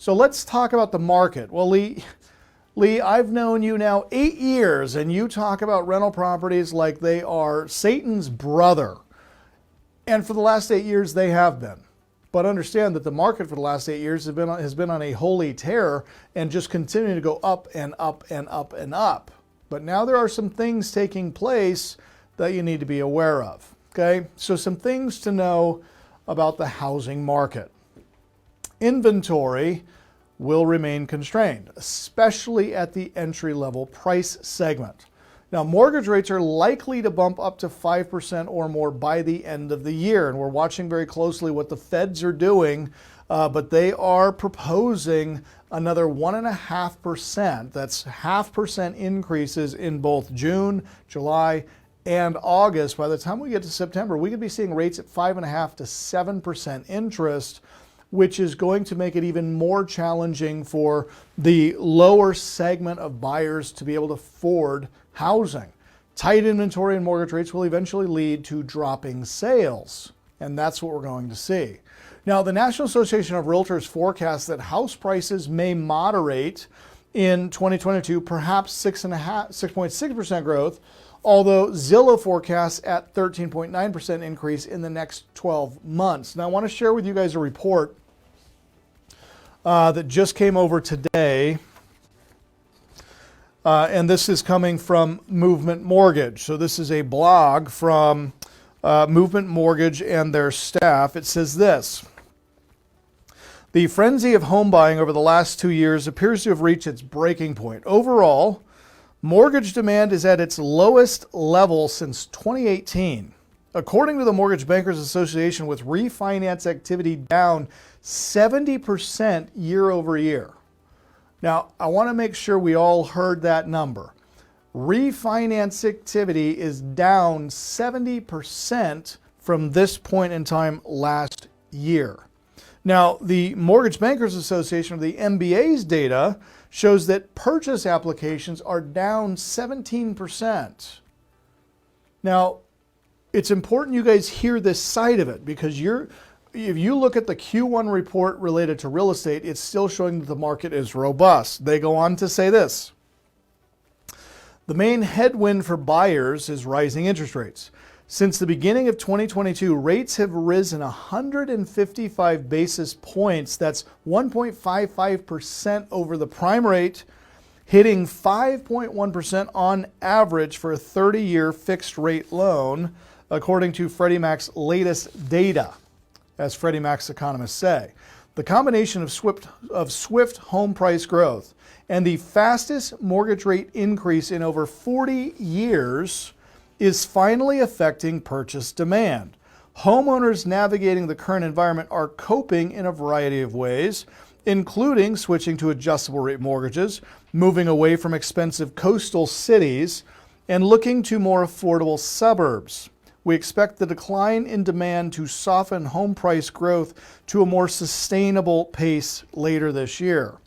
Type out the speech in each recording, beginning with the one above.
So let's talk about the market. Well, Lee, I've known you now 8 years, and you talk about rental properties like they are Satan's brother. And for the last 8 years, they have been. But understand that the market for the last 8 years has been on a holy tear and just continuing to go up and up and up and up. But now there are some things taking place that you need to be aware of. Okay, so some things to know about the housing market. Inventory will remain constrained, especially at the entry-level price segment. Now, mortgage rates are likely to bump up to 5% or more by the end of the year, and we're watching very closely what the Feds are doing, but they are proposing another 1.5%. That's 0.5% increases in both June, July, and August. By the time we get to September, we could be seeing rates at 5.5% to 7% interest, which is going to make it even more challenging for the lower segment of buyers to be able to afford housing. Tight inventory and mortgage rates will eventually lead to dropping sales, and that's what we're going to see. Now, the National Association of Realtors forecasts that house prices may moderate in 2022, perhaps 6.6% growth, although Zillow forecasts at 13.9% increase in the next 12 months. Now, I want to share with you guys a report that just came over today, and this is coming from Movement Mortgage. So this is a blog from Movement Mortgage and their staff. It says this: the frenzy of home buying over the last 2 years appears to have reached its breaking point. Overall, mortgage demand is at its lowest level since 2018. According to the Mortgage Bankers Association, with refinance activity down 70% year over year. Now, I want to make sure we all heard that number. Refinance activity is down 70% from this point in time last year. Now, the Mortgage Bankers Association, or the MBA's data, shows that purchase applications are down 17%. Now, it's important you guys hear this side of it, because if you look at the Q1 report related to real estate, it's still showing that the market is robust. They go on to say this: the main headwind for buyers is rising interest rates. Since the beginning of 2022, rates have risen 155 basis points. That's 1.55% over the prime rate, hitting 5.1% on average for a 30-year fixed rate loan, according to Freddie Mac's latest data, as Freddie Mac's economists say. The combination of swift home price growth and the fastest mortgage rate increase in over 40 years is finally affecting purchase demand. Homeowners navigating the current environment are coping in a variety of ways, including switching to adjustable rate mortgages, moving away from expensive coastal cities, and looking to more affordable suburbs. We expect the decline in demand to soften home price growth to a more sustainable pace later this year.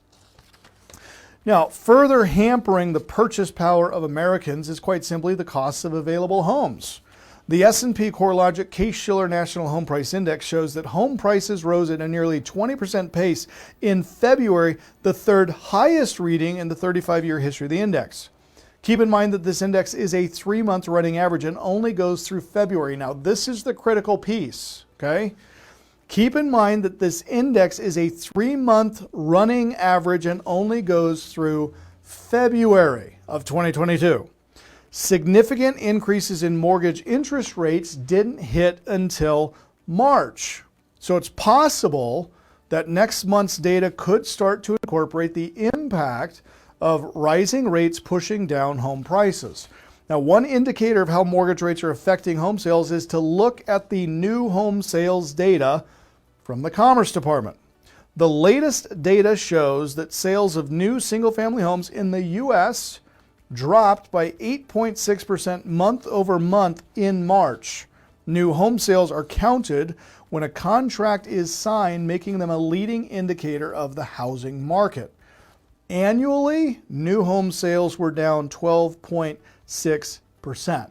Now, further hampering the purchase power of Americans is quite simply the cost of available homes. The S&P CoreLogic Case-Shiller National Home Price Index shows that home prices rose at a nearly 20% pace in February, the third highest reading in the 35-year history of the index. Keep in mind that this index is a 3-month running average and only goes through February. Now, this is the critical piece, okay? Keep in mind that this index is a 3-month running average and only goes through February of 2022. Significant increases in mortgage interest rates didn't hit until March. So it's possible that next month's data could start to incorporate the impact of rising rates pushing down home prices. Now, one indicator of how mortgage rates are affecting home sales is to look at the new home sales data from the Commerce Department. The latest data shows that sales of new single-family homes in the U.S. dropped by 8.6% month over month in March. New home sales are counted when a contract is signed, making them a leading indicator of the housing market. Annually, new home sales were down 12.6%.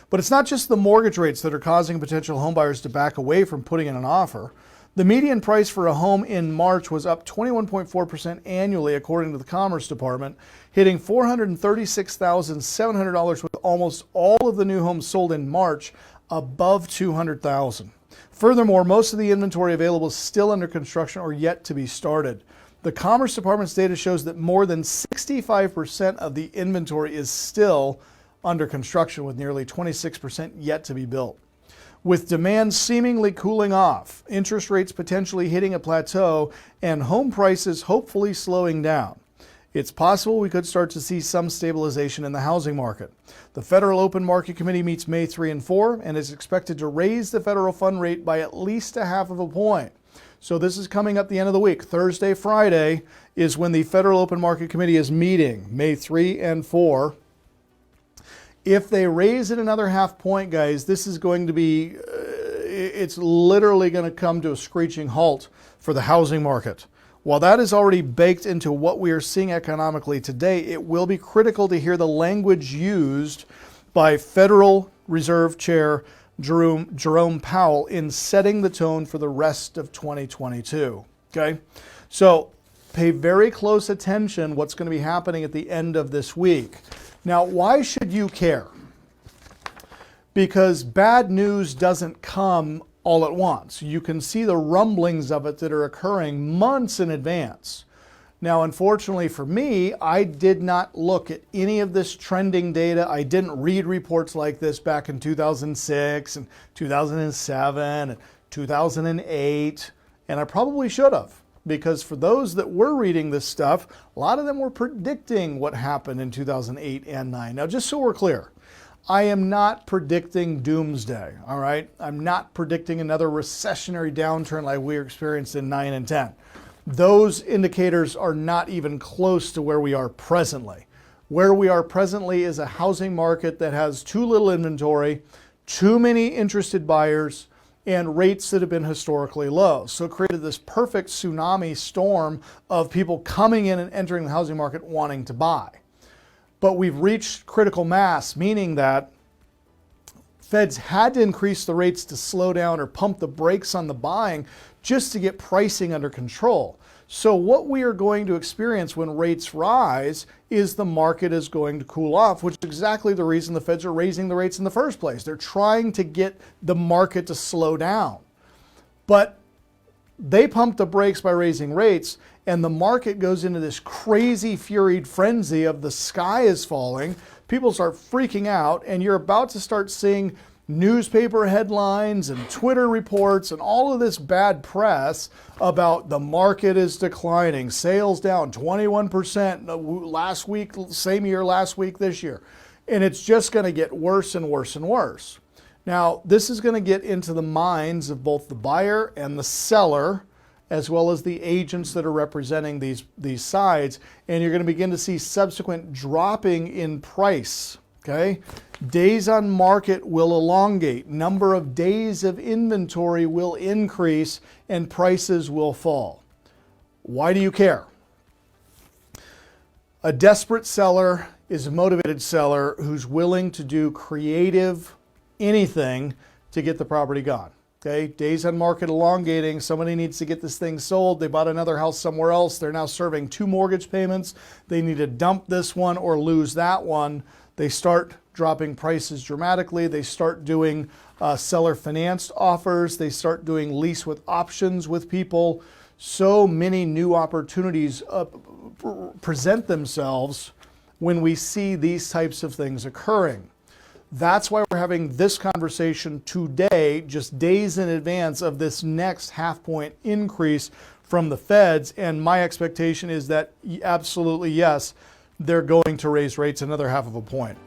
But it's not just the mortgage rates that are causing potential homebuyers to back away from putting in an offer. The median price for a home in March was up 21.4% annually, according to the Commerce Department, hitting $436,700, with almost all of the new homes sold in March above $200,000. Furthermore, most of the inventory available is still under construction or yet to be started. The Commerce Department's data shows that more than 65% of the inventory is still under construction, with nearly 26% yet to be built. With demand seemingly cooling off, interest rates potentially hitting a plateau, and home prices hopefully slowing down, it's possible we could start to see some stabilization in the housing market. The Federal Open Market Committee meets May 3 and 4 and is expected to raise the federal fund rate by at least 0.5 point. So this is coming up the end of the week. Thursday, Friday is when the Federal Open Market Committee is meeting, May 3 and 4. If they raise it another 0.5 point, guys, this is going to be, it's literally going to come to a screeching halt for the housing market. While that is already baked into what we are seeing economically today, it will be critical to hear the language used by Federal Reserve Chair Jerome Powell in setting the tone for the rest of 2022. Okay? So pay very close attention what's going to be happening at the end of this week. Now, why should you care? Because bad news doesn't come all at once. You can see the rumblings of it that are occurring months in advance. Now, unfortunately for me, I did not look at any of this trending data. I didn't read reports like this back in 2006 and 2007 and 2008, and I probably should have. Because for those that were reading this stuff, a lot of them were predicting what happened in 2008 and 9. Now, just so we're clear, I am not predicting doomsday, all right? I'm not predicting another recessionary downturn like we experienced in 9 and 10. Those indicators are not even close to where we are presently. Where we are presently is a housing market that has too little inventory, too many interested buyers, and rates that have been historically low. So it created this perfect tsunami storm of people coming in and entering the housing market wanting to buy. But we've reached critical mass, meaning that Feds had to increase the rates to slow down or pump the brakes on the buying just to get pricing under control. So what we are going to experience when rates rise is the market is going to cool off, which is exactly the reason the Feds are raising the rates in the first place. They're trying to get the market to slow down. But they pump the brakes by raising rates, and the market goes into this crazy furied frenzy of the sky is falling. People start freaking out, and you're about to start seeing newspaper headlines and Twitter reports and all of this bad press about the market is declining, sales down 21% last week, same year last week this year. And it's just going to get worse and worse and worse. Now, this is going to get into the minds of both the buyer and the seller, as well as the agents that are representing these sides, and you're going to begin to see subsequent dropping in price. Okay? Days on market will elongate, number of days of inventory will increase, and prices will fall. Why do you care? A desperate seller is a motivated seller who's willing to do creative anything to get the property gone. Okay, days on market elongating, somebody needs to get this thing sold, they bought another house somewhere else, they're now serving 2 mortgage payments, they need to dump this one or lose that one. They start dropping prices dramatically. They start doing seller financed offers. They start doing lease with options with people. So many new opportunities present themselves when we see these types of things occurring. That's why we're having this conversation today, just days in advance of this next 0.5 point increase from the Feds. And my expectation is that absolutely yes, they're going to raise rates another 0.5 point.